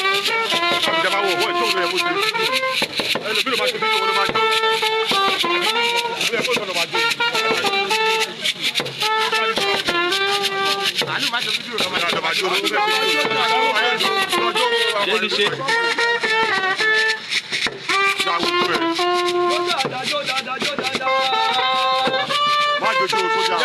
ìjọba wo owó ìṣòro yẹ kó ṣe ẹlòmíràn máa ṣe bí owó ló máa jó ilé ẹ̀kọ́ ìṣòro máa jó. àánú máa ṣe fídíò lọ́mọ ìjọba máa jó lọ́jọ́ má jojú sójà.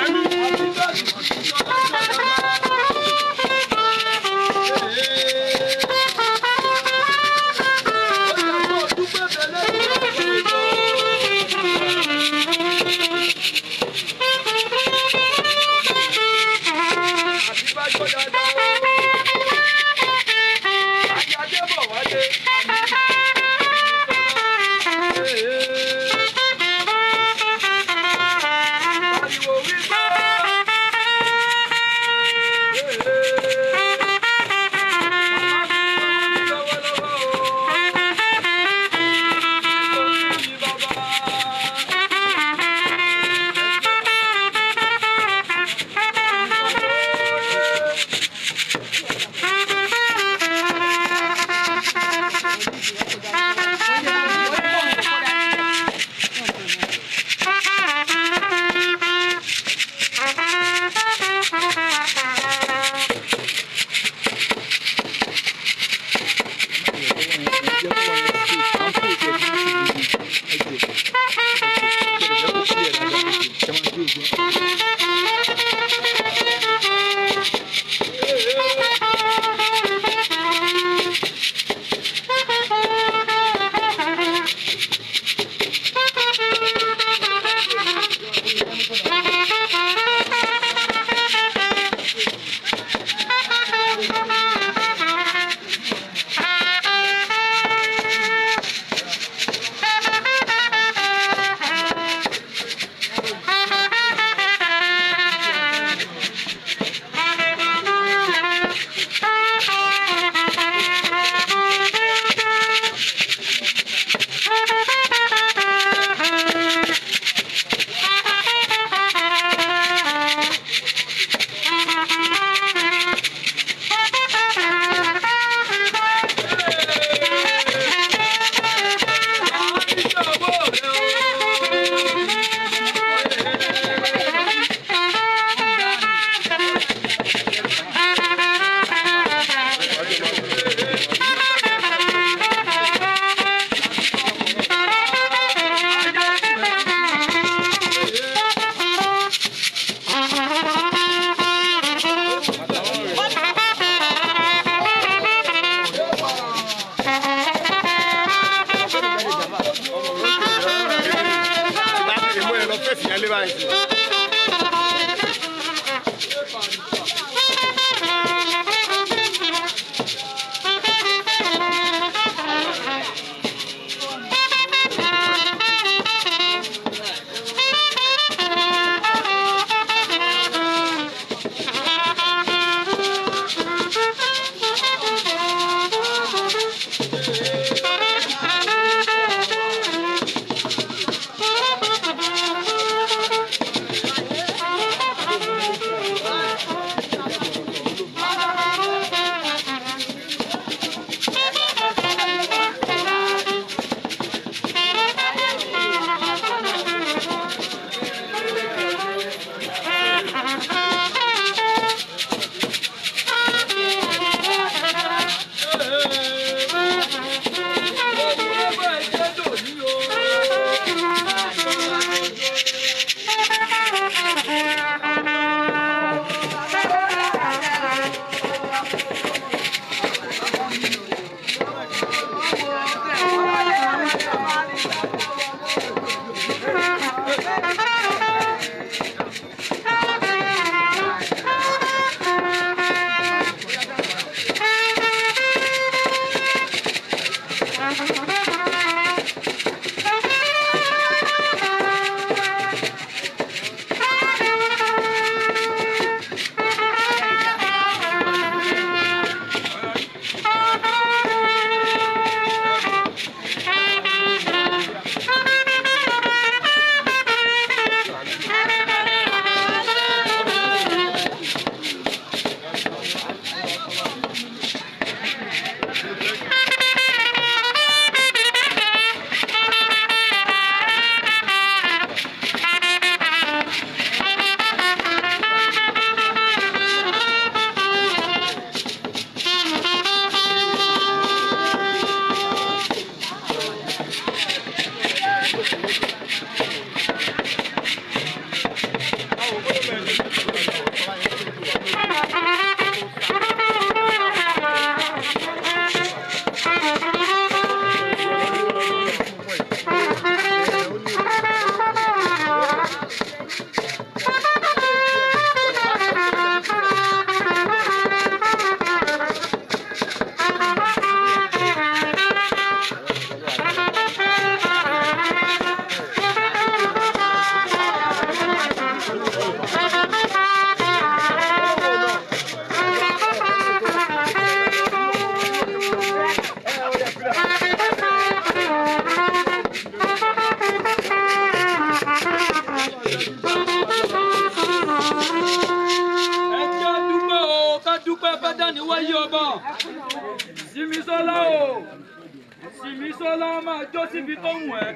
Sìmísọ́lá máa jó síbi tó wù ẹ́,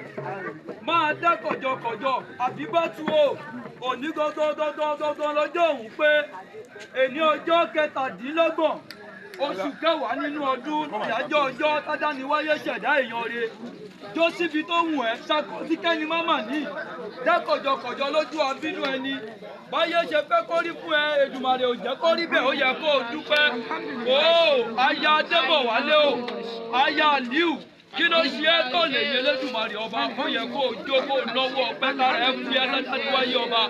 máa dá kọ̀jọ̀kọ̀jọ̀ àbí bá tu o. Òní gangan lọ́jọ́ òun pé èní ọjọ́ 17 oṣù kẹwàá nínú ọdún ìyájọ́ ọjọ́ tádániwáyé ṣẹ̀dá èèyàn re. Jó síbi tó wù ẹ́, ṣàkóso kẹ́ni máma ní. Dá kọ̀jọ̀kọ̀jọ̀ lójú abínú ẹni. Báyé ṣe fẹ́ kó rí fún ẹ, Èdùmàrè ò jẹ́ kó rí bẹ́ẹ̀, ó yẹ kó o dúpẹ́. Aya Adébọ̀wálé o, aya Aliu, kí ló ṣe é tó lè yẹ Elédùmarè ọba? Ó yẹ kó o jó kó o lọ́wọ́ ọpẹ́ kára ẹ fi ẹlẹ́dániwáyé ọba.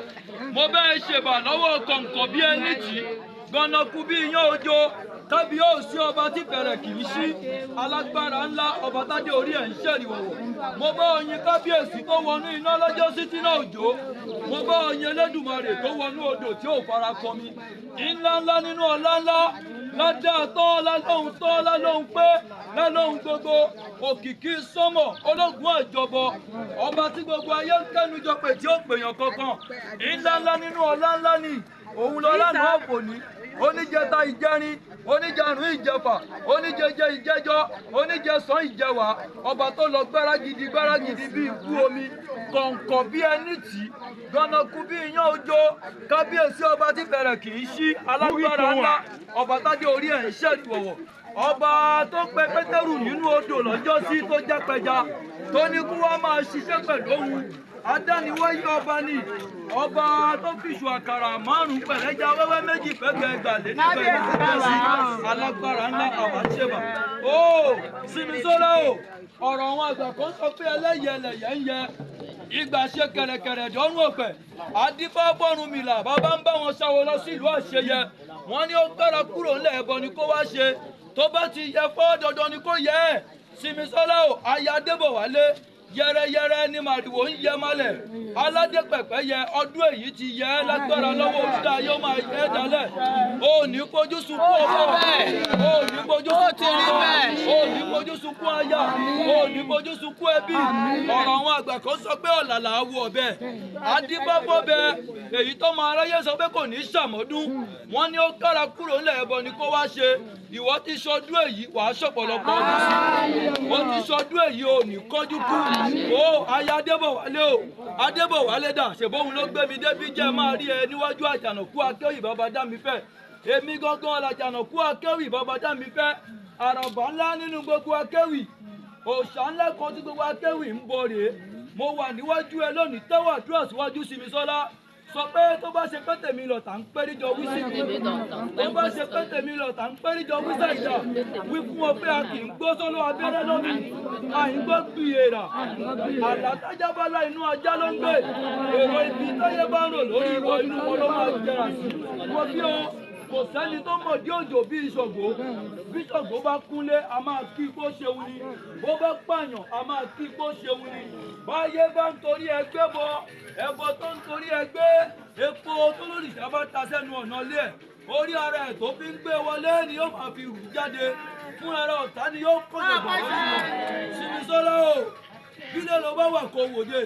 Mo bẹ́ẹ̀ ṣèbà lọ́wọ́ kọ̀ǹkọ̀ bí ẹni tì, gbọ̀nàkú bí iyán ojo, tàbí ó sí ọba tí bẹ̀rẹ̀ kì í ṣí, alágbára ńlá ọba tádé orí ẹ̀ ń ṣẹ̀rìwọ̀wọ̀. Mo bá oyin kábíyèsí tó wọnú iná lọ́jọ́ sí tí náà òjò. Mo bá oyin Elédùmarè tó wọnú odò tí ò fara kọ mi. Ńlá ńlá nínú ọlá ńlá, ládá tán lálóhun pé lálóhun gbogbo, òkìkí sánmọ̀ ológun àjọbọ, ọba tí gbogbo ayé ń kẹ́nujọ pé tí ó pèèyàn kankan. Ńlá ńlá nínú ọlá ńlá ni òun lọ lánàá kò ní. Oníjẹta ìjẹrin, oníjàrún ìjẹfà, oníjẹjẹ ìjẹjọ, oníjẹsàn ìjẹwàá, ọba tó lọ gbáragidi bí ikú omi, kọ̀ǹkọ̀ bí ẹni tì, gbọ̀nàkú bí iyán ojo, kábíyèsí ọba tí bẹ̀rẹ̀ kì í ṣí, alágbára ńlá, ọba tádé orí ẹ̀ ń ṣẹ̀rìwọ̀wọ̀. Ọba tó pe Pétérù nínú odò lọ́jọ́sí tó jápẹja, tó ní kí wọ́n máa ṣiṣẹ́ pẹ̀lú òun. Adániwáyé ọba ni, ọba tó fìṣù àkàrà 5 pẹ̀lẹ́jà wẹ́wẹ́ 2 fẹ́gbẹ́ ẹgbàlẹ́ nígbà alágbára ńlá àwọn àṣẹbà. Sìmísọ́lá o, ọ̀rọ̀ àwọn àgbà kan sọ pé ẹlẹ́yẹ ẹlẹ́yẹ ń yẹ. Ìgbà ṣe kẹ̀rẹ̀kẹ̀rẹ̀ dọ́rùn ọ̀pẹ̀. Adífá Bọ́rúnmìlà bàbá ń bá wọn ṣàwọ lọ sí ìlú àṣeyẹ. Wọ́n ní ó gbára kúrò ńlẹ̀ ẹbọ ni kó wá ṣe. Tó bá ti yẹ fọ́ dandan ni kó yẹ ẹ́. Sìmísọ́lá o, aya Adébọ̀wálé, yẹrẹyẹrẹ ni màrìwò ń yẹ malẹ̀. Aládé pẹ̀pẹ́ yẹ ọdún èyí ti yẹ ẹ́ lágbára lọ́wọ́ òṣìṣẹ́ ayé ó máa yẹ ẹ́ dálẹ̀. O ò ní fojú sunkún ọmọ, o ò ní fojú sunkún ọmọ, o ò ní fojú sunkún aya, o ò ní fojú sunkún ẹbí. Ọ̀rọ̀ àwọn àgbà kan sọ pé ọ̀làlà awo ọ̀bẹ. Adíbábọ̀ bẹ èyí tó máa ráyè sọ pé kò ní ṣàmọ́dún. Wọ́n ní ó kára kúrò ńlẹ̀ ẹbọ ni kó wá ṣe. Ìwọ ti ṣọdún èyí wàá ṣọ̀pọ̀lọpọ̀ ọdún sí. Ó ti ṣọdún èyí ò ní kánjú kú. Aya Adébọ̀wálé o, Adébọ̀wálé dà, ṣèbóhun ló gbé mi débi jẹ́ máa rí ẹ níwájú Àjànàkú Akéwì bàbá Dámifẹ́. Èmi gangan l'Àjànàkú Akéwì bàbá Dámifẹ́. Àràbà ńlá nínú gbogbo Akéwì, òòṣà ńlá kan tí gbogbo Akéwì ń bọ rèé. Mo wà níwájú ẹ lónìí, tẹ́wọ̀ àdúrà síwájú Sìmísọ́lá. Sọ pé tó bá ṣe pé tèmi lọ̀tà ń péríjọ wí sí mi, tó bá ṣe pé tèmi lọ̀tà ń péríjọ wí sàìdá, wí fún ọ pé a kì í gbó sóló abẹ́rẹ́ lómi, àyíngbó gbìyèrà, àlàtájábálá inú ajá ló ń gbé, èrò ibi táyé bá ń rò lórí ìwọ inú wọn ló máa jẹrà sí. Wọ́n bí o, kò sẹ́ni tó mọ̀ dí òjò bí Ṣàngó. Bí Ṣàngó bá kúnlé, a máa kí kó ṣeun ni. Bó bá pààyàn, a máa kí kó ṣeun ni. Báyé bá ń torí ẹgbẹ́ bọ, ẹbọ tó ń torí ẹgbẹ́, epo tó lórìṣà bá ta sẹ́nu ọ̀nà ilé ẹ̀. Orí ara ẹ̀ tó fi ń gbé wọlé ni yóò máa fi rù jáde. Fún ara ọ̀tá ni yóò kọ̀jọ̀ bọ̀ lórí wọn. Sìmísọ́lá o, bílẹ̀ ló bá wà kó wòde,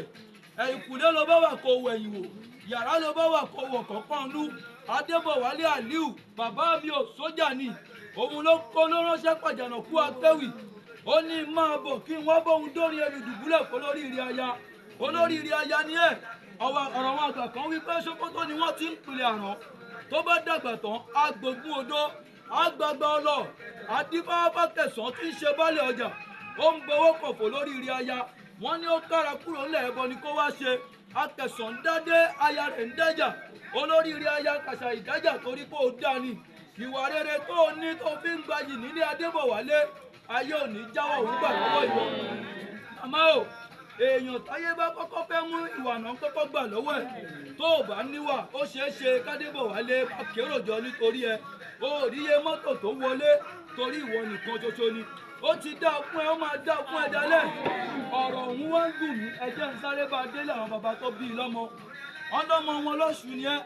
ẹ̀yìnkùlé ló bá wà kó wẹ̀yìn wò, yàrá ló bá wà kó wọ̀ kọ̀ọ̀kan lú. Adébọ̀wálé Aliu, bàbá mi ò sójà ni, òun ló kó ló ránṣẹ́ pàjànàkú Akéwì. Ó ní máa bọ̀ kí n wá bóun dórí ẹlùdùbúlẹ̀ kó lórí ìrì aya. Olórí ìrì aya ni ẹ̀. Ọ̀rọ̀ wọn àgbà kan wí pé Sókótó ni wọ́n ti ń pilẹ̀ àrán. Tó bá dàgbà tán, agbógun odó, agbagba ọlọ, Adífáfá Kẹsàn tí ń ṣe baálé ọjà. Ó ń gbowó kọ̀fọ̀ lórí ìrì aya. Wọ́n ní ó kára kúrò ńlẹ̀ ẹbọ ni kó wá ṣe. Akẹsàn dádé, aya rẹ̀ ń dẹ́jà. Olórí ìrì aya kàṣà ìdájà torí pé ó dá ni. Ìwà rere tó o ní tó fi ń gbayì nílé Adébọ̀wálé, ayé ò ní jáwọ́ òun gbà lọ́wọ́ ìwọ. Àmọ́ o, èèyàn táyé bá kọ́kọ́ fẹ́ mú ìwà náà kọ́kọ́ gbà lọ́wọ́ ẹ̀. Tó o bá níwà, ó ṣeé ṣe k'Adébọ̀wálé bá kérò jọ nítorí ẹ. O ò ríye mọ́tò tó wọlé torí ìwọ nìkan ṣoṣo ni. Ó ti dá fún ẹ, ó máa dá fún ẹ dálẹ̀. Ọ̀rọ̀ òun wá ń gùn mí, ẹ jẹ́ ń sáré bá délé àwọn bàbá tó bí i lọ́mọ. Ọlọ́mọ wọn lọ́ṣù ni ẹ́.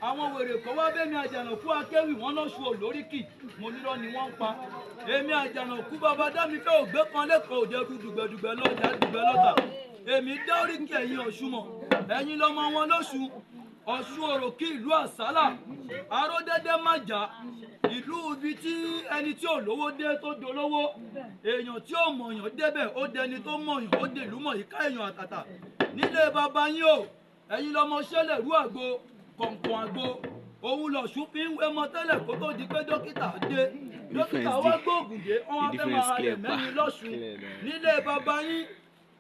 Àwọn wèrè kan wá bẹ́mi Àjànàkú Akéwì wọn lọ́ṣù olóríkì, mo nírọ́ ni wọ́n ń pa. Èmi Àjànàkú bàbá Dámifẹ́ ògbé kan lẹ́kọ̀ọ́ òde dùgbẹ̀dùgbẹ̀ lọ́jà dùgbẹ̀ lọ́tà. Èmi dá oríkì ẹ̀yin Ọ̀ṣun mọ̀, ẹ̀yin lọ́mọ wọn lọ́ṣù. Ọ̀ṣun òròkì ìlú àsálà, aródẹ́dẹ́ májà, ìlú ibi tí ẹni tí ò lówó dé tó dolówó, èèyàn tí ò mọ̀yàn débẹ̀ ó dẹni tó mọ̀yàn ó dèlú mọ̀ yíká èèyàn àtàtà. Nílé bàbá yín o, ẹ̀yin lọmọ ṣẹlẹ̀ rú àgbo kọ̀ǹkọ̀ǹ àgbo, òun lọ̀ṣun fi ń wémọ tẹ́lẹ̀ kó tó di pé dókítà dé. Dókítà wá gbóògùn dé, wọ́n wá fẹ́ máa halẹ̀ mẹ́rin lọ́ṣun. Nílé bàbá yín,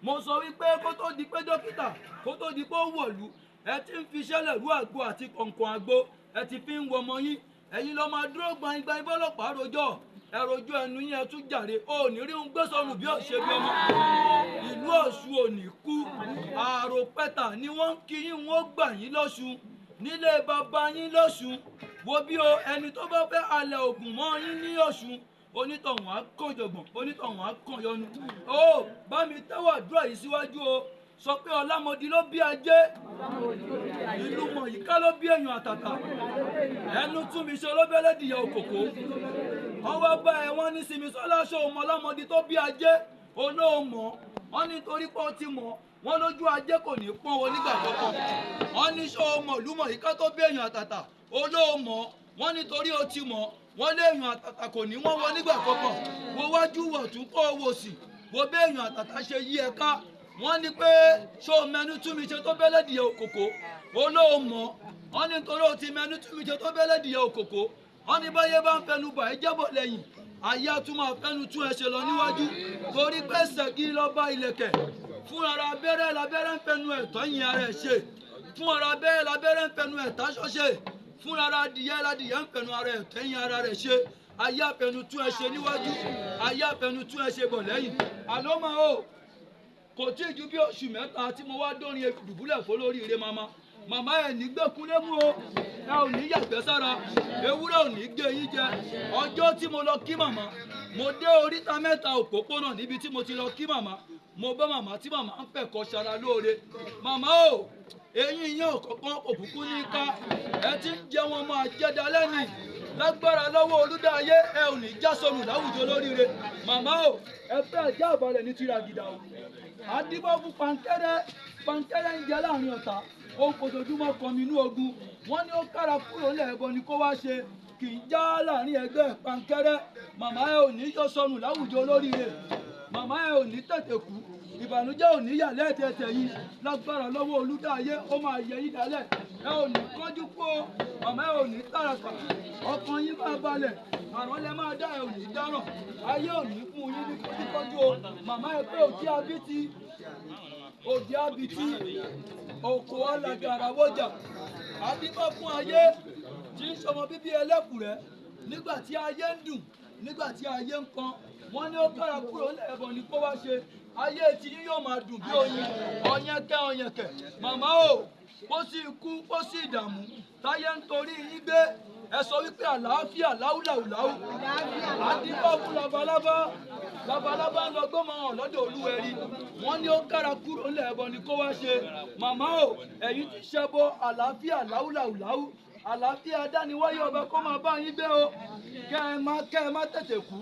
mo sọ wípé kó tó di pé dókítà kó tó di pé ó wọ̀lú, ẹ ti ń fi ṣẹlẹ̀ rú àgbo àti kọ̀ǹkọ̀ǹ àgbo, ẹ ti fi ń wọmọ yín. Ẹ̀yin lọ máa dúró gbaingbain bọ́lọ́pàá rojọ́, ẹ rojú ẹnu yín ẹ tún jàre, ò ní rí ń gbé sọnù bí ó ṣe bí ọmọ. Ìlú Ọ̀ṣun ò ní kú, àrò pẹ́tà ni wọ́n ń kí yín, wọ́n gbà yín lọ́ṣun. Nílé bàbá yín lọ́ṣun, wo bí o, ẹni tó bá fẹ́ halẹ̀ ògùn mọ́ yín ní Ọ̀ṣun, onítọ̀hún á kàn jọ̀gbọ̀n, onítọ̀hún á kàn yọnu. Ó bá mi tẹ́wọ̀ àdúrà yìí síwájú o, sọ pé Ọlámọdí ló bí ajé, ìlú Mọ̀yíká ló bí èèyàn àtàtà, ẹnu tún mi ṣe olóbẹ́lẹ́dìyẹ òkòkò. Wọ́n wá bá ẹ wọ́n ní Simisola ṣó mọ Ọlámọdí tó bí ajé, olóòmọ̀, wọ́n nítorí pé ó ti mọ̀, wọ́n lójú ajé kò ní pọ́n wọn nígbà kankan. Wọ́n ní ṣó mọ̀ ìlú Mọ̀yíká tó bí èèyàn àtàtà, olóòmọ̀, wọ́n nítorí ó ti mọ̀, wọ́n lé èèyàn àtàtà kò ní wọ́n wọ nígbà kankan. Wo wájú wọ̀ tún kó owó sí, wo bí èèyàn àtàtà ṣe yí ẹ ká. Wọ́n ní pé ṣó mẹnu tún mi ṣe tó bẹ́lẹ́dìyẹ òkòkò, olóòmọ̀, wọ́n ní torí ó ti mẹnu tún mi ṣe tó bẹ́lẹ́dìyẹ òkòkò. Wọ́n ní báyé bá ń fẹnu bà ẹ́ jẹ́bọ̀ lẹ́yìn, ayé á tún máa fẹnu tún ẹ ṣe lọ níwájú, torí pé ṣẹ́gi lọ́ba ìlẹ̀kẹ̀, fún ara abẹ́rẹ́ labẹ́rẹ́ ń fẹnu ẹ̀tọ́ yin ara ẹ̀ ṣe, fún ara abẹ́rẹ́ labẹ́rẹ́ ń fẹnu ẹ̀tá ṣọ́ṣe, fún ara adìyẹ ladìyẹ ń fẹnu ara ẹ̀tọ́ yin ara rẹ̀ ṣe, ayé á fẹnu tún ẹ ṣe níwájú, ayé á fẹnu tún ẹ ṣe bọ̀ lẹ́yìn. Àlọ́ máa o, kò tí ì ju bí oṣù mẹ́ta tí mo wá dórin ebì dùbúlẹ̀ fún lóríire màmá ẹ̀ ní gbẹ́kúnlé mú o, ẹ ò ní yàgbẹ́ sára, ewúrẹ́ ò ní gé yín jẹ. Ọjọ́ tí mo lọ kí màmá, mo dé oríta mẹ́ta òpópónà níbi tí mo ti lọ kí màmá, mo bá màmá tí màmá ń fẹ̀kọ́ ṣara lóore. Màmá o, eyín yín ọ̀kọ̀ọ̀kan òkùnkùn ní ká, ẹ ti ń jẹ wọn máa jẹ́ dalẹ́ nì, lágbára lọ́wọ́ Olúdáyé ẹ ò ní já sọnù láwùjọ lóríire. Màmá o, ẹ fẹ́ ajá àbálẹ̀ ní tìragìdà o. Adébọ́ fún pankẹ́rẹ́ ń jẹ láàrin ọ̀tá, ó ń fojoojúmọ́ kan mi inú ogun. Wọ́n ní ó kára kúrò lẹ́ẹ̀bọ ni kó wá ṣe, kì í já láàrin ẹgbẹ́ pankẹ́rẹ́. Màmá ẹ ò ní yọ sọnù láwùjọ olóríire, màmá ẹ ò ní tètè kú, ìbànújẹ́ ò ní yà lẹ́ẹ̀tẹ̀ẹ̀tẹ̀ yìí, lágbára lọ́wọ́ Olúdáyé ó máa yẹ yín dálẹ̀. Ẹ ò ní kánjú kú o, màmá ẹ ò ní tàràkà, ọkàn yín máa balẹ̀, àrùn lẹ máa dá ẹ ò ní dáràn, ayé ò ní fún yín ní kọ́jú o. Màmá ẹ pé òkè abítí, òdì abítí, òkò alàgàrà wọjà, àdìbò fún ayé tí ń sọmọ bíbí ẹlẹ́kùrẹ́, nígbà tí ayé ń dùn, nígbà tí ayé ń kan, wọ́n ní ó kára kúrò lẹ́ẹ̀bọ̀ ní kó wá ṣe, ayé tí yín yóò máa dùn bí oyin, ọ̀yẹ̀kẹ́ ọ̀yẹ̀kẹ́. Màmá o, kó sí ikú, kó sí ìdààmú, táyé ń torí yín gbé, ẹ sọ wípé àlàáfíà láwùláwùláwù. Àdìbò fún labalábá, labalábá ń lọ gbọ́mọ hàn lọ́dọ̀ Olúwẹ̀rí, wọ́n ní ó kára kúrò lẹ́ẹ̀bọ̀ ní kó wá ṣe. Màmá o, ẹ̀yin ti ṣẹbọ àlàáfíà láwùláwùláwù, àlàáfíà dániwáyé ọba kó máa bá yín gbé o. Kẹ́ ẹ má tètè kú,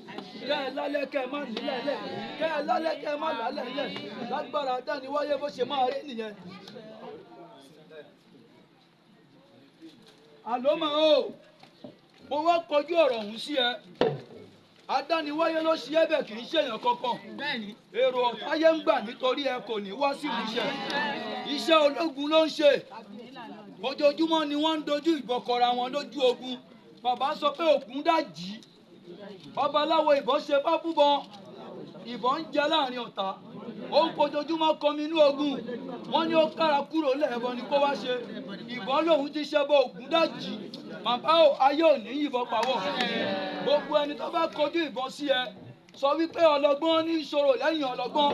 kẹ́ ẹ lálẹ́ kẹ́ ẹ má nílẹ̀lẹ̀, kẹ́ ẹ lálẹ́ kẹ́ ẹ má lálẹ́lẹ̀, lágbára dániwáyé bó ṣe máa rí nìyẹn. Àlọ́ máa o, mo wá kọjú ọ̀rọ̀ ọ̀hún sí ẹ. Adániwáyé ló ṣe é bẹ̀ kì í ṣèyàn kankan. Èrò ọ̀táyé ń gbà nítorí ẹ kò ní wá sí ìmúṣẹ. Iṣẹ́ ológun ló ń ṣe. Ojoojúmọ́ ni wọ́n ń dojú ìbọn kọra wọn lójú ogun. Bàbá sọ pé òkun dàjí, babaláwo ìbọn ṣe fáfúbọn, ìbọn ń jẹ láàrin ọ̀tá, ó ń fojoojúmọ́ kọmi inú ogun. Wọ́n ní ó kára kúrò lẹ́ẹ̀bọ ni kó wá ṣe, ìbọn lòun ti ṣẹbọ òkun dàjí. Bàbá o, ayé ò ní yìnbọn pawọ́. Gbogbo ẹni tó bá kojú ìbọn sí ẹ, sọ wípé ọlọ́gbọ́n ní ìṣòro lẹ́yìn ọlọ́gbọ́n,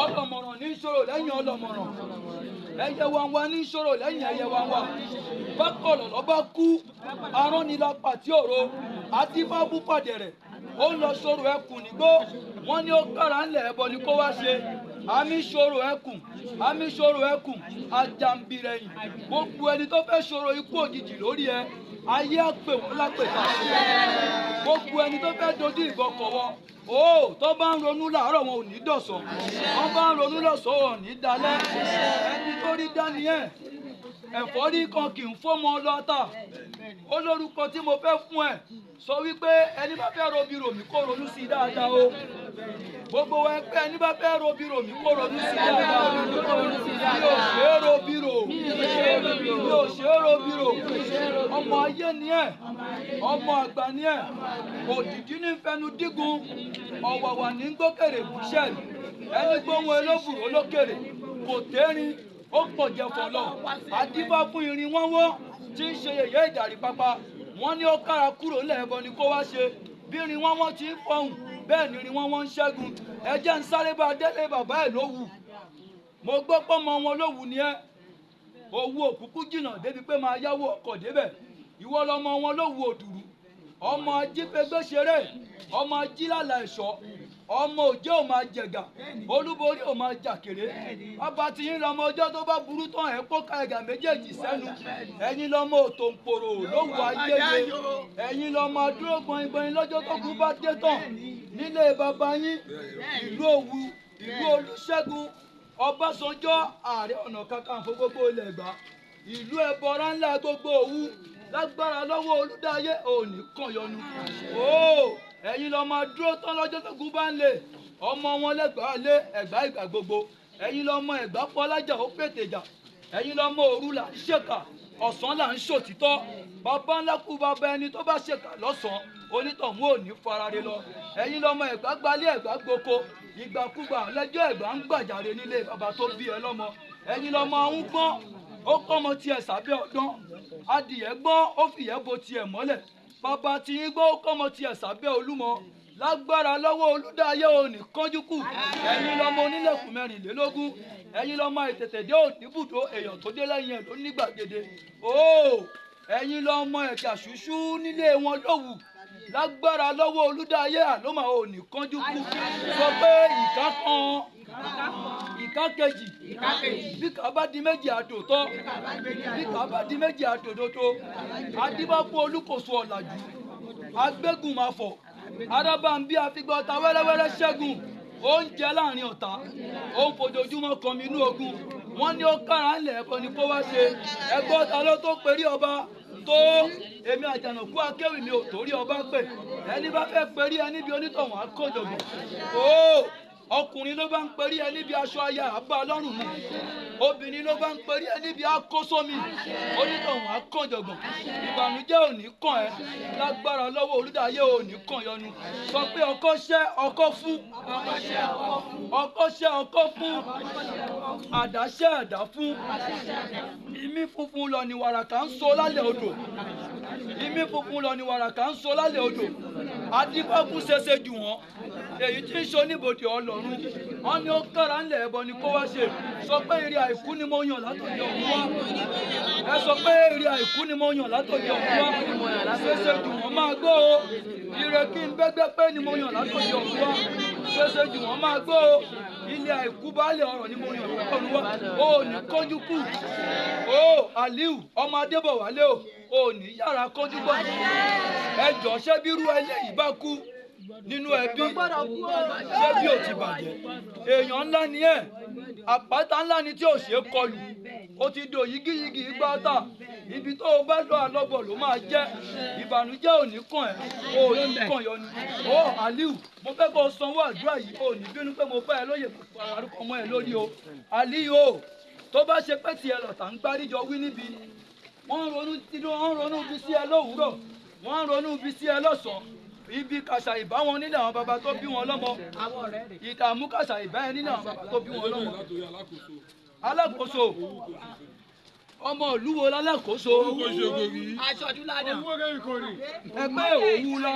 ọlọ́mọ̀ràn ní ìṣòro lẹ́yìn ọlọ́mọ̀ràn, ẹyẹ wanwa ní ìṣòro lẹ́yìn ẹyẹ wanwa. Bákọ̀lọ̀ lọ́ba kú, aránnilápá tí òro, adífábú pàdẹ̀rẹ̀, ó ń lọ ṣòro ẹkùn nígbó. Wọ́n ní ó kára ńlẹ̀ ẹbọ ni kó wá ṣe, àmì ṣòro ẹkùn, àmì ṣòro ẹkùn, ajambirẹ̀yìn. Gbogbo ẹni tó fẹ́ ṣòro ikú òjijì lórí ẹ, ayé á pè wọ́n lápèta. Gbogbo ẹni tó fẹ́ dojú ìbọn kọ̀ wọ́n, ó tó bá ń ronú láàárọ̀ wọn ò ní dọ̀sán, wọ́n bá ń ronú lọ́sàn-án wọn ò ní dalẹ́. Ẹni tó rí dání ẹ̀, ẹ̀fọ́rí kan kì í fọ́mọ lọ́tà ó lórúkọ tí mo fẹ́ fún ẹ sọ wípé ẹni bá fẹ́ robi ròmí kó ronú sí dáadáa o gbogbo ẹgbẹ́ ẹni bá fẹ́ robi ròmí kó ronú sí dáadáa o mi ò ṣe é robi rò mi ò ṣe é robi rò ọmọ ayé ni ẹ ọmọ àgbà ni ẹ òdìdí ní fẹnu dígun ọ̀wàwà ní gbókèrè bùṣẹ́ẹ̀lì ẹni gbóhùn elóbùrò lókèrè kò tẹ́rin ó pọ̀ jẹ fọlọ́ àdìbá fún irin wọ́nwọ́ tí ń ṣe yẹ̀yẹ́ ìdàrí pápá wọ́n ní ó kára kúrò lẹ́ẹ̀bọ ni kó wá ṣe bí irin wọ́nwọ́ ti ń fọhùn bẹ́ẹ̀ ni irin wọ́nwọ́ ń ṣẹ́gun ẹjẹ́ ń sáré bá délé bàbá ẹ̀ lówù mo gbọ́ pọ́mọ wọn lówù ni ẹ́ owó òkúkú jìnnà débi pé máa yáwó ọkọ̀ débẹ̀ ìwọ lọmọ wọn lówù òdùrú ọmọ ajífẹ́gbẹ́ ṣeré ọmọ ajílàlà ẹ̀ṣọ́ ọmọ òjé ò máa jẹ̀gà olúborí ò máa jàkèrè bàbá tí yín lọmọ ọjọ́ tó bá burú tán ẹ̀ kó ka ẹ̀gà méjèèjì sẹ́nu ẹ̀yin lọmọ òtò ń pòrò lówù ayéye ẹ̀yin lọmọ adúró gbọ̀ngbọ̀n lọ́jọ́ tó kú bá dé tán nílé bàbá yín ìlú Òwu ìlú Olúṣẹ́gun Ọbásanjọ́ ààrẹ ọ̀nà kakanfò gbogbo ilẹ̀ Ẹ̀gbá ìlú ẹbọra ńlá gbogbo Òwu lágbára lọ́wọ́ Olúdáyé òní kàn yọnu ẹ̀yin lọ́mọ dúró tán lọ́jọ́ tó gún bá ń lè ọmọ wọn lẹ́gbàá lé Ẹ̀gbá ìgbà gbogbo ẹ̀yin lọ́mọ Ẹ̀gbá fọlájà ó pètèjà ẹ̀yin lọ́mọ òru là ń ṣèkà ọ̀sán là ń ṣòtítọ́ bàbá ńlá kú bàbá ẹni tó bá ṣèkà lọ́sàn-án onítọ̀hún ò ní farare lọ ẹ̀yin lọ́mọ Ẹ̀gbá gbalé Ẹ̀gbá gboko ìgbàkúgbà lẹ́jọ́ Ẹ̀gbá ń gbàjàre nílé bàbá tó bí ẹ lọ́mọ ẹ̀yin lọ́mọ ń gbọ́n ó kọ́mọ tiẹ̀ sábẹ́ ọdán adìyẹ gbọ́n ó fìyẹ́ bo tiẹ̀ mọ́lẹ̀ bàbá tí yín gbọ́ ó kọ́mọ tiẹ̀ sábẹ́ Olúmọ lágbára lọ́wọ́ Olúdáyé òní kánjú kù ẹ̀yin lọ́mọ onílẹ̀kùn mẹ́rìnlélógún ẹ̀yin lọ́mọ ìtètèdé òníbùdó èèyàn tó dé lẹ́yìn ẹ̀ ló ní gbàgede ẹ̀yin lọ́mọ ẹ̀jà ṣùṣú nílé wọn lówù lágbára lọ́wọ́ Olúdáyé àlómà òní kánjú kù sọ pé ìka kan ìka kejì bí ká bá di méjì àdòtọ́ bí ká bá di méjì àdòdòtò adébáfún Olúkòso ọ̀làjú agbégùn máa fọ̀ arábàmbí àfigbọ́ta wẹ́rẹ́wẹ́rẹ́ ṣẹ́gun oúnjẹ láàrin ọ̀tá òun fojoojúmọ́ kan mi inú ogun wọ́n ní ó kára ńlẹ̀ ẹ̀kọ́ ni kó wá ṣe ẹgbẹ́ ọ̀tá ló tó perí ọba tó èmi Àjànàkú akéwì mi ò torí ọba pè ẹni bá fẹ́ perí ẹni bí onítọ̀hún akójọgbọ̀n ọkùnrin ló bá ń perí ẹ níbi aṣọ aya àbá lọ́rùn mu obìnrin ló bá ń perí ẹ níbi akósómi onítọ̀hún akànjọ̀gbọ̀n ìbànújẹ́ òní kàn ẹ́ lágbára lọ́wọ́ Olúdáyé òní kàn yọnu sọ pé ọkọ ṣẹ́ ọkọ fún ọkọ ṣẹ́ ọkọ fún àdá ṣẹ́ àdá fún imí funfun lọ ni wàràkà ń so lálẹ́ odò imí funfun lọ ni wàràkà ń so lálẹ́ odò adífákún ṣẹṣẹ jù wọ́n èyí tí ń ṣe oníbodè Ọlọ́run wọn ní ó kára ńlẹ̀ ẹbọ ni kó wá ṣe sọ pé èrè àìkú ni mo yàn látòdì ọ̀hún wá ẹ sọ pé èrè àìkú ni mo yàn látòdì ọ̀hún wá ṣẹṣẹ jù wọ́n máa gbọ́ o ire kí n bẹ́gbẹ́ pé ni mo yàn látòdì ọ̀hún wá ṣẹṣẹ jù wọ́n máa gbọ́ o ilé àìkú baálé ọ̀rọ̀ ni mo yàn látòdì ọ̀hún wá o ní kánjú kù o Aliu ọmọ Adébọ̀wálé o ní yàrá kánjú gbọ́ ẹ jọ ṣé bírú eléyìí bá kú nínú ẹbí ṣé bí ò ti bàjẹ́ èèyàn ńlá ni ẹ àpáta ńlá ni tí ò ṣe é kọlù ó ti dò yígíyígí gbáàtà ibi tó o bá lọ àlọ́bọ̀ ló máa jẹ́ ìbànújẹ́ ò ní kàn ẹ́ ò ní kàn yọnu ó Aliu mo fẹ́ kó o sanwó àdúrà yìí ò ní bínú pé mo fẹ́ ẹ lóye àrùkọ mọ́ ẹ lórí o Aliu o tó bá ṣe pé tiẹ̀ lọ̀tà ń gbáríjọ wí níbi wọ́n ń ronú ibi sí ẹ lówùúrọ̀ wọ́n ń ronú ibi sí ẹ lọ́sàn-án ibi kàṣà ìbá wọn nílẹ̀ àwọn baba tó bí wọn lọ́mọ ìdààmú kàṣà ìbá ẹ nílẹ̀ àwọn baba tó bí wọn lọ́mọ alákòóso ọmọ ìlú wo lálákòóso ẹgbẹ́ Òwu la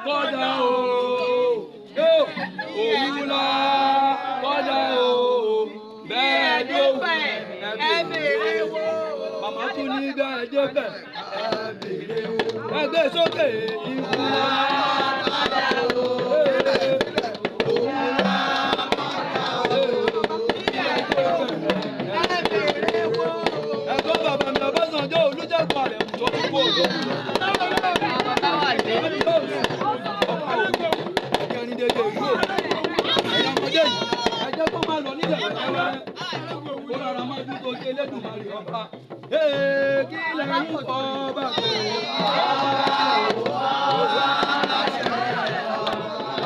kọ́dà o Òwu la kọ́dà o bẹ́ẹ̀ ló ẹ bèrè wò màmá tún ní bẹ́ẹ̀ débẹ̀ ẹ bèrè wò ẹgbẹ́ sókè ikú wa kọ́dà o Òwu la kọ́dà o ẹ bèrè wò ẹgbẹ́ bàbá mi Ọbásanjọ́ Olújẹ́kùn Àrẹ̀mú tó kú kó o ẹ̀kẹ́rin dédé ìlú ẹ̀yà ọmọdé yìí ẹ̀jẹ̀ kó máa lọ nílẹ̀ ẹ̀wẹ̀rẹ̀ kó rárá máa dúró Elédùmarè ọba. kí lẹ́yìn kọ́ bá pé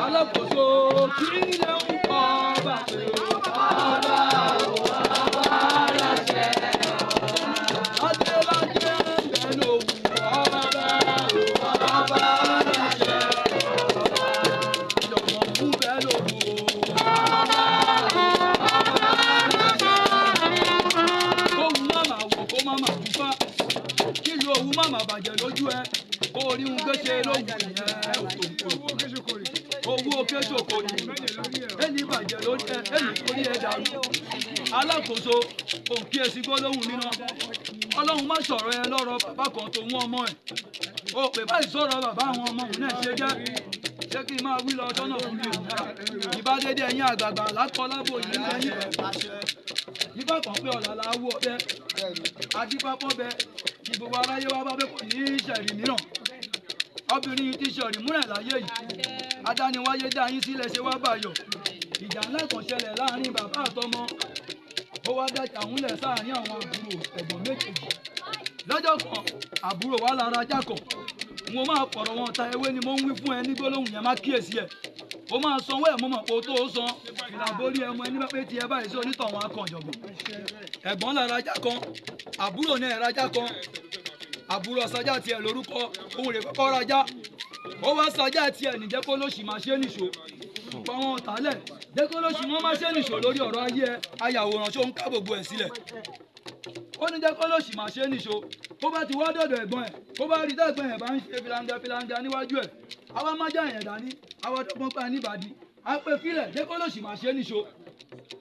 alákòóso kí lẹ́yìn kọ́ bá pé adélájẹ bẹ́ẹ̀ ló wù ọba láṣẹ ìjọ̀gbọ̀n fún bẹ́ẹ̀ ló wù kílù owó má má bàjẹ́ lójú ẹ kó o rí un gbèsè lóhùn ìyẹn owó kéṣòkò ni ẹni bàjẹ́ lójú ẹ ẹni torí ẹ dànù alákòóso òkè èsì gbólóhùn nínú ọlọ́run má sọ̀rọ̀ ẹ lọ́rọ̀ bàbá kan tó mú ọmọ ẹ̀ o pè báyìí sọ̀rọ̀ bàbá àwọn ọmọ òun náà ṣe jẹ́ ṣé kí n máa wí lọ sọ́nà fún mi ìbádédé ẹ̀yìn àgbààgbà lákọ́lábò yìí lẹ́yìn nígbà kan pé ọ̀la la wú ọbẹ̀ adípápọ̀ bẹ ní gbogbo aráyé wa bá bẹ kò ní í ṣẹ̀rí mìíràn obìnrin yìí ti ṣọ̀rí múrẹ̀ láyé yìí adániwáyé dá yín sílẹ̀ ṣe wá bàyọ̀ ìjà ńlá kan ṣẹlẹ̀ láàrin bàbá àtọmọ ó wá dájà ńlẹ̀ sáàrin àwọn àbúrò ẹ̀gbọ́n méjèèjì lọ́jọ́ kan àbúrò wa lára jákọ̀ mo máa pọ̀rọ̀ wọn ta ewé ni mo ń wí fún ẹ ní gbólóhùn yẹn má kíyèsí ẹ̀ ó máa sanwó ẹ̀ mọ́mọ́ kó tó san ìlàbórí ẹmọ ẹni bá pé tiẹ̀ báyìí sí onítọ̀hún akànjọ̀gbọ̀n ẹ̀gbọ́n lára já kan àbúrò náà rájá kan àbúrò ọ̀sájà tiẹ̀ lórúkọ òun rè kọ́kọ́ rájá ó wá sájà tiẹ̀ níjẹ́ kó lóṣì máa ṣe nìṣó pa wọn tálẹ̀ jẹ́ kó lóṣì wọn máa ṣe nìṣó lórí ọ̀rọ̀ ayé ẹ ayàwòrán ṣó ń ká gbogbo ẹ̀ sílẹ̀ ó ní jẹ́ kó lóṣì máa ṣe nìṣó bó bá ti wá dọ̀dọ̀ ẹ̀gbọ́n ẹ̀ bó bá rí dẹ́gbọ́n ẹ̀ bá ń ṣe filanga níwájú ẹ̀ àwa má já yẹn dání àwa dọ́gbọ́n pa níbàdí á pé fílẹ̀ jẹ́ kó lóṣì máa ṣe nìṣó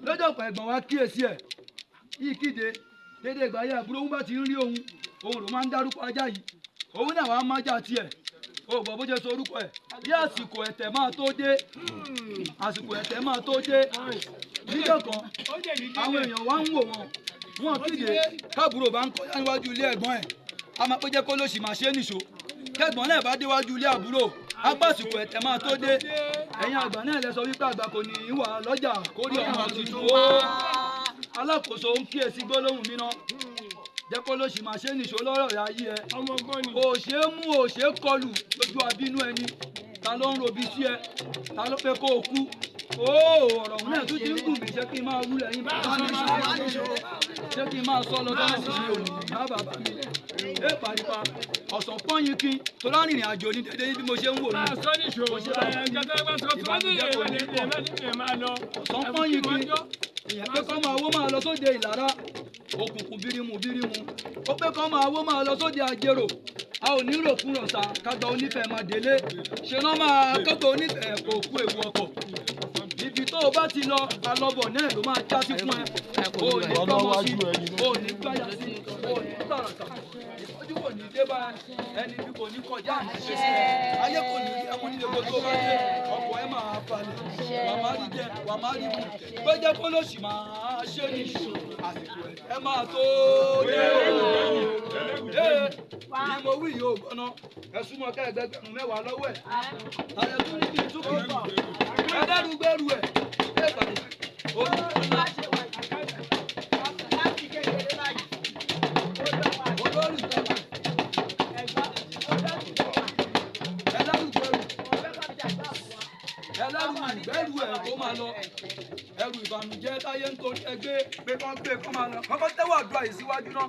lọ́jọ́ kan ẹ̀gbọ́n wa kíyèsí ẹ̀ yìí kíde dédé ìgbà yẹ àbúrò òun bá ti ń rí òun ló máa ń dárúkọ ajá yìí òun náà wàá má já tiẹ̀ o gbọ́ bó ṣe sọ orúkọ ẹ̀ bí àsìkò ẹ̀tẹ̀ máa tó dé níjọ́ kan àwọn èèyàn wá ń wò wọn kíde káàbúrò bá ń kọjá níwájú ilé ẹ̀gbọ́n ẹ̀ a máa pé jẹ́ kó lóṣì máa ṣe é nìṣó kẹ́gbọ́n náà bá déwájú ilé àbúrò apásìkò ẹ̀tẹ̀ máa tó dé ẹ̀yin àgbà náà lẹ sọ wípé àgbà kò ní í wà lọ́jà kórè ọmọ tuntun ó alákòóso ń kíyèsí gbólóhùn mi náà jẹ́ kó lóṣì máa ṣe nìṣó lọ́rọ̀ rẹ̀ ayé ẹ òṣè mú òṣè kọlù lójú abínú ẹni ta ló ń robí sí ẹ ta ló fẹ́ kó o kú ọ̀rọ̀ òun náà tún ti ń gùn mí ṣé kí n máa wúlẹ̀ yín bàbá mi ṣé kí n máa sọ lọ sọ́nà fún mi ò ní bá bàbá mi paripa ọ̀sán pọ́yìn kí tó lárìnrìn àjò ní dédé bí mo ṣe ń wò ní ọ̀sán pọ́yìn kí ìyẹn pé kọ́ máa wó máa lọ sóde ìlara òkùnkùn bírímù ó pé kọ́ máa wó máa lọ sóde àjèrò a ò ní ròkun rọ̀ṣà kágbà onífẹ̀ẹ́ máa délé ṣe náà máa kọ́gbà onífẹ̀ẹ́ kò kú ewu ọkọ̀ ibi tó o bá ti lọ alọ́bọ̀ náà ló máa já sí fún ẹ o ò ní gbọ́mọ sí o ò ní gbáyà sí o ò ní tàràtà ìtọ́jú kò ní dé bá ẹni bí kò ní kọjá àmì ṣe sí ẹ ayé kò ní rí ẹkún nílé gbogbo bá dé ọkọ̀ ẹ máa balẹ̀ wà má rí jẹ wà má rí mu gbẹ́jẹ́ kó ló sì máa ṣe ní àsìkò ẹ máa tó dé ni mo wí yìí ò gbọ́ná ẹ súnmọ́ ká ẹgbẹgbẹ̀rún mẹ́wàá lọ́wọ́ ẹ̀ tàyẹ̀ tún ní kí n tún kí n ẹ dẹ́rù gbẹ́rù ẹ̀ ẹ bàjẹ́ olùkọ́lá olórí ìjọba ẹlẹ́rù ẹ̀ kó máa lọ ẹrù ìbànújẹ́ táyé ń torí ẹgbẹ́ pé kán gbé kán máa lọ kọ́kọ́ tẹ́wọ́ àdúrà yìí síwájú náà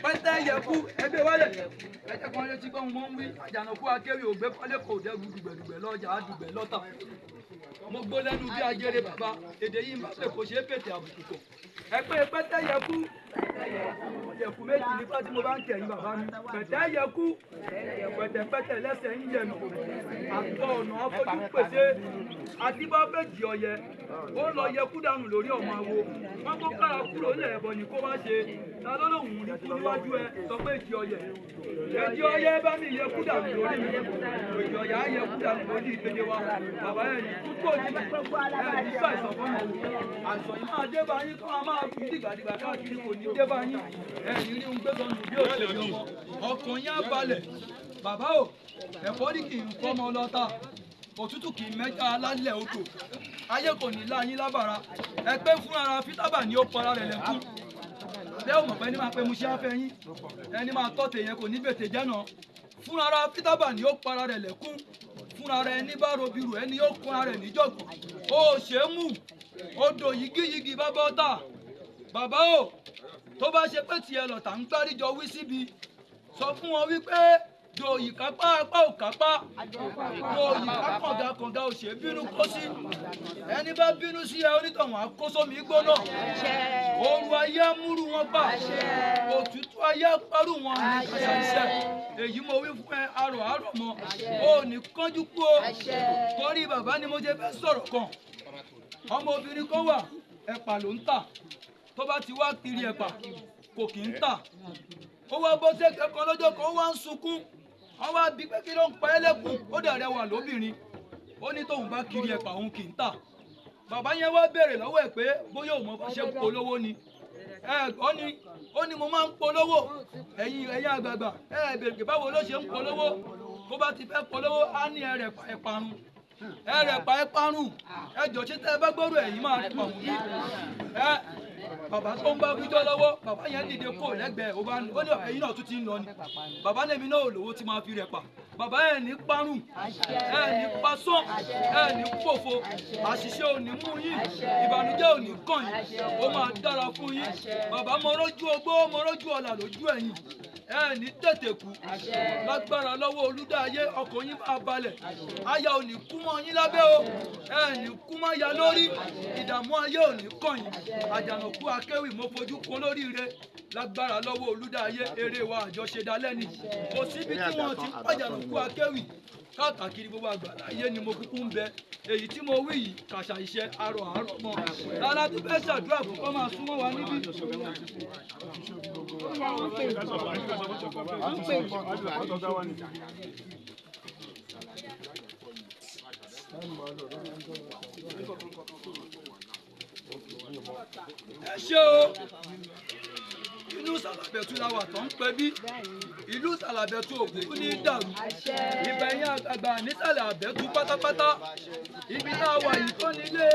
pẹ́tẹ́ yẹ kú ẹgbẹ́ wálẹ̀ ẹjẹ́ kan létí gbọ́n mọ́ ń wí àjànàkú akéwì ògbé kọ́lé kò dẹ́rù dùgbẹ̀dùgbẹ̀ lọ́jà àdùgbẹ̀ lọ́tà mo gbó lẹ́nu bí ajere bàbá èdè yìí máa pè kò ṣeé pètè àbùkù kọ̀ ẹ pé pẹ́tẹ́ yẹ kú yẹ̀kú méjì nípa tí mo bá ń kẹ̀yìn bàbá mi pẹ̀tẹ́ yẹ̀kú pẹ̀tẹ̀pẹ̀tẹ̀ lẹ́sẹ̀ ń yẹ̀ nù àtọ̀ ọ̀nà afọ́jú pèsè àtibá méjì ọ̀yẹ ó lọ yẹkú dànù lórí ọmọ awo wọn kó kára kúrò lẹ̀ ẹ̀bọ ni kó má ṣe ta ló lóun rí kú níwájú ẹ sọ pé èjì ọ̀yẹ bá mi yẹkú dànù lórí mi èjì ọ̀yẹ á yẹkú dànù lórí ìpele wa bàbá ẹ̀ ní kúkú òjì ẹ̀ ní sàìsàn fún mi àìsàn yìí máa dé bá yín kó máa fi dìgbàdìgbà káàkiri kò ní dé bá yín ẹ̀yìn rí un gbé sọnù bí òṣèlú ọmọ ọkàn yín á balẹ̀ bàbá o ẹ̀fọ́ ní kì í fọ́mọ lọ́tà òtútù kì í mẹ́ta alálẹ̀ odò ayé kò ní láyín lábàrá ẹgbẹ́ fún ara fítàbà ní ó pọra rẹ̀ lẹ́kún àbẹ́ ò mọ̀ pé ní máa pé mu ṣe afẹ́ yín ẹni máa tọ́ tèèyàn kò ní bètè jẹ́ náà fúnra ara Peter ni ó para rẹ̀ lẹ́kún fúnra rẹ̀ ẹni bá robiru ẹni yóò kún ara rẹ̀ níjọ̀gbọ̀n ó ṣe é mú odò yigiyigi bá bọ́ tà bàbá o tó bá ṣe pé tiẹ̀ lọ̀tà ń gbáríjọ wí síbi sọ fún wọn wípé dòyì kápá apá ò kápá dòyì kákànga kànga ò ṣe bínú kó sí ẹni bá bínú sí ẹ onítọ̀hún àkósómi gbóná ooru ayé amúrú wọn pa òtútù ayé apárù wọn ní ṣẹṣẹ èyí mo wí fún ẹ arọ àrọ mọ ò ní kánjú kú o torí bàbá ni mo ṣe fẹ́ sọ̀rọ̀ kan ọmọbìnrin kan wà ẹ̀pà ló ń tà tó bá ti wá kiri ẹ̀pà kò kì í tà ó wá bó ṣe kẹ́kọ̀ọ́ lọ́jọ́ kan ó wá ń sunkún wọ́n wá bí pé kí ló ń pa ẹ́ lẹ́kùn ó dàrẹ́ wà lóbìnrin ó ní tóun bá kiri ẹ̀pà òun kì í tà bàbá yẹn wá béèrè lọ́wọ́ ẹ̀ pé bóyá òun mọ̀ bá ṣe ń polówó ni ẹ̀gbọ́n ni ó ní mo máa ń polówó ẹ̀yin àgbààgbà bèrè báwo ló ṣe ń polówó tó bá ti fẹ́ polówó á ní ẹ̀pàrún ẹ̀pàrún ẹjọ́ ṣé tẹ́ ẹ bá gbọ́rọ̀ ẹ̀yìn máa rí pàmò bí bàbá tó ń bá wíjọ́ lọ́wọ́ bàbá yẹn dìde kó lẹ́gbẹ̀ẹ́ ó ní ẹ̀yin náà tún ti ń lọ ni bàbá lèmi náà ò lówó tí máa fi rẹ̀ pa bàbá ẹ̀ ní parun ẹ̀ ní pasán ẹ̀ ní pòfo àṣìṣe ò ní mú yín ìbànújẹ́ ò ní kàn yín ó máa dára fún yín bàbá mo rójú ogbó mo rójú ọ̀là lójú ẹ̀yìn ẹ ní tètè kú lágbára lọ́wọ́ olúdáyé ọkàn yín máa balẹ̀ aya ò ní kú mọ́ yín lábẹ́ o ẹ ní kú mọ́ ya lórí ìdààmú ayé ò ní kàn yín àjànàkú akéwì mo fojú kan lóríire lágbára lọ́wọ́ olúdáyé eré wa àjọṣe dalẹ́ ni kò síbi tí wọ́n ti ń pàjànàkú akéwì káàkiri gbogbo àgbáláyé ni mo kúkú ń bẹ èyí tí mo wí yìí kàṣà iṣẹ́ arọ àárọ̀ mọ́ rárá tó fẹ́ ṣàdúrà fún kọ́ máa súnmọ́ wa níbí. ẹ ṣé o inú sàlàbẹ̀tù la wà tó ń pẹ́ bí ìlú sàlàbẹ̀tù òkú ní dàrú ìbẹ̀yìn àgbàgbà nísàlẹ̀ àbẹ̀tù pátápátá ibi tá a wà yìí tó nílé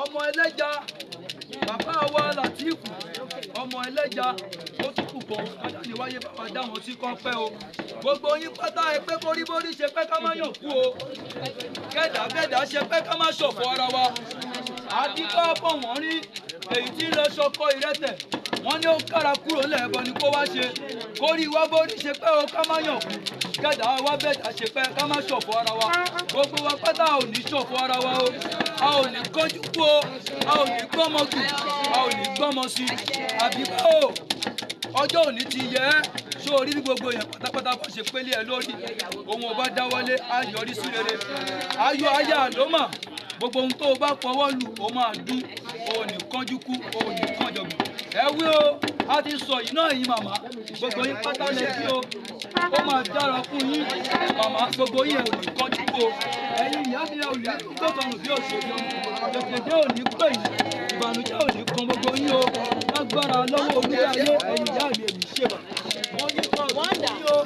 ọmọ ẹlẹ́ja bàbá wa Látìfù ọmọ ẹlẹ́ja ó tún kù bọ̀ adániwáyé bàbá dá wọn sí kọ́ńpẹ́ o gbogbo yín pátá ẹ pé boríborí ṣe pé ká má yàn kú o kẹ́dàbẹ́dà ṣe pé ká má ṣọ̀fọ̀ ara wa àdìgbà bọ̀ wọ́n rí èyí tí ń lọ ṣọkọ ìrẹtẹ̀ wọ́n ní ó kára kúrò lẹ́ẹ̀bọ ni kó wá ṣe kórí wá borí ṣe pé ó ká má yàn kú kẹ́dà wá bẹ́ẹ̀dà ṣe pé ká má ṣọ̀fọ̀ ara wa gbogbo wa pátá ò ní ṣọ̀fọ̀ ara wa o a ò ní kánjú kú o a ò ní gbọ́mọ kù a ò ní gbọ́mọ sí àbíbá o ọjọ́ òní ti yẹ ẹ́ sórí bí gbogbo yẹn pátápátá bá ṣe pélé ẹ lórí òun ò bá dáwọ́lé á yọrí sí rere ayọ̀ ayé àlómà gbogbo ohun tó o bá fọwọ́ lù ó máa dún o ò ní kánjú kú o ò ní kánjọgbọ̀n ẹ wí o a ti sọ yìí náà yín màmá gbogbo yín pátá lẹ kí o ó máa dára fún yín màmá gbogbo yín ẹ ò ní kánjú kú o ẹ̀yin ìyá mi ẹ ò ní gbọ́dọ̀nù bí òṣèlú jẹjẹjẹ ò ní pè yín ìbànújẹ́ ò ní kan gbogbo yín o lágbára lọ́wọ́ olúyayé ẹ̀yin ìyá mi èmi ṣèbà wọ́n ní kọ́ ọ̀dọ́ yín o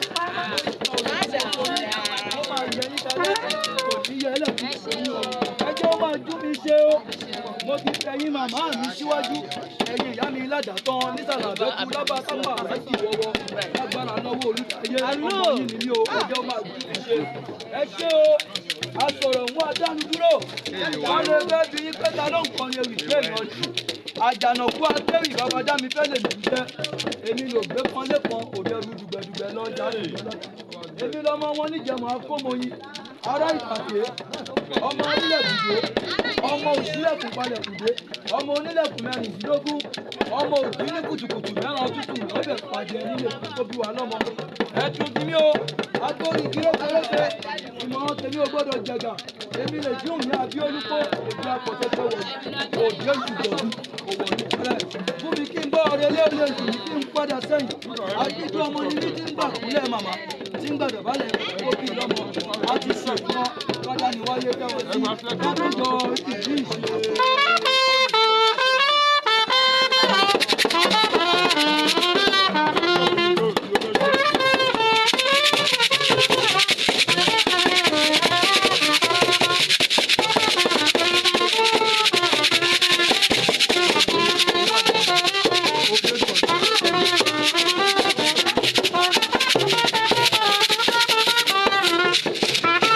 ó máa yẹ yín kalẹ̀ kò ní yẹ ẹlẹ́kùn yín o ẹjọ́ máa jú mi ṣe o mo ti fẹ̀yìn màmá mi síwájú ẹ̀yin ìyá mi ládàtàn nísàlẹ̀ àbẹ́kú lábá sápá àlájì wọ́wọ́ lágbára lọ́wọ́ olúyayé ọmọ yín ni mí o ẹjọ́ máa jú mi ṣe ẹ ṣé o asọ̀rọ̀ ń wá dánu dúró wọ́n lè fẹ́ bí yín pẹ́ta ló ń kọrin ewì pé ìrọ̀jù àjànàkú akéwì bàbá dá mi fẹ́ lè mí jẹ́ èmi lò gbé kan lẹ́kan òbẹ̀rù dùgbẹ̀dùgbẹ̀ lọ́jà èmi lọ́mọ wọn níjẹ̀mọ̀ akómoyin ará ìpàdé ọmọ onílẹ̀kùdé ọmọ òsílẹ̀kùn palẹ̀kùdé ọmọ onílẹ̀kùn mẹ́rìndínlógún ọmọ òbí ní kùtùkùtù mẹ́ràn tútù lọ́bẹ̀ pàdé nílé tó bí wa lọ́mọ ẹ̀dùn bí mi o agbórí kéré-kéré ìmọ̀ràn tèmi ò gbọ́dọ̀ jẹ̀gà èmi lè jí òní àbí olùkó èdè àpọ̀tẹ́tẹ́ wọ̀ òde ìjọ̀dún òwò nípìnlẹ̀ fún mi kí n bá ọ̀rẹ́ lé jù ní kí n padà sẹ́yìn àdíjú ọmọ ní ní tí ń gbà kúlẹ̀ màmá tí ń gbàdọ̀ balẹ̀ ó kí lọ́mọ á ti sọ ìmọ̀ lọ́dá ni wáyé fẹ́ wọ́n sí lọ́dún jọ ìdí ìṣe.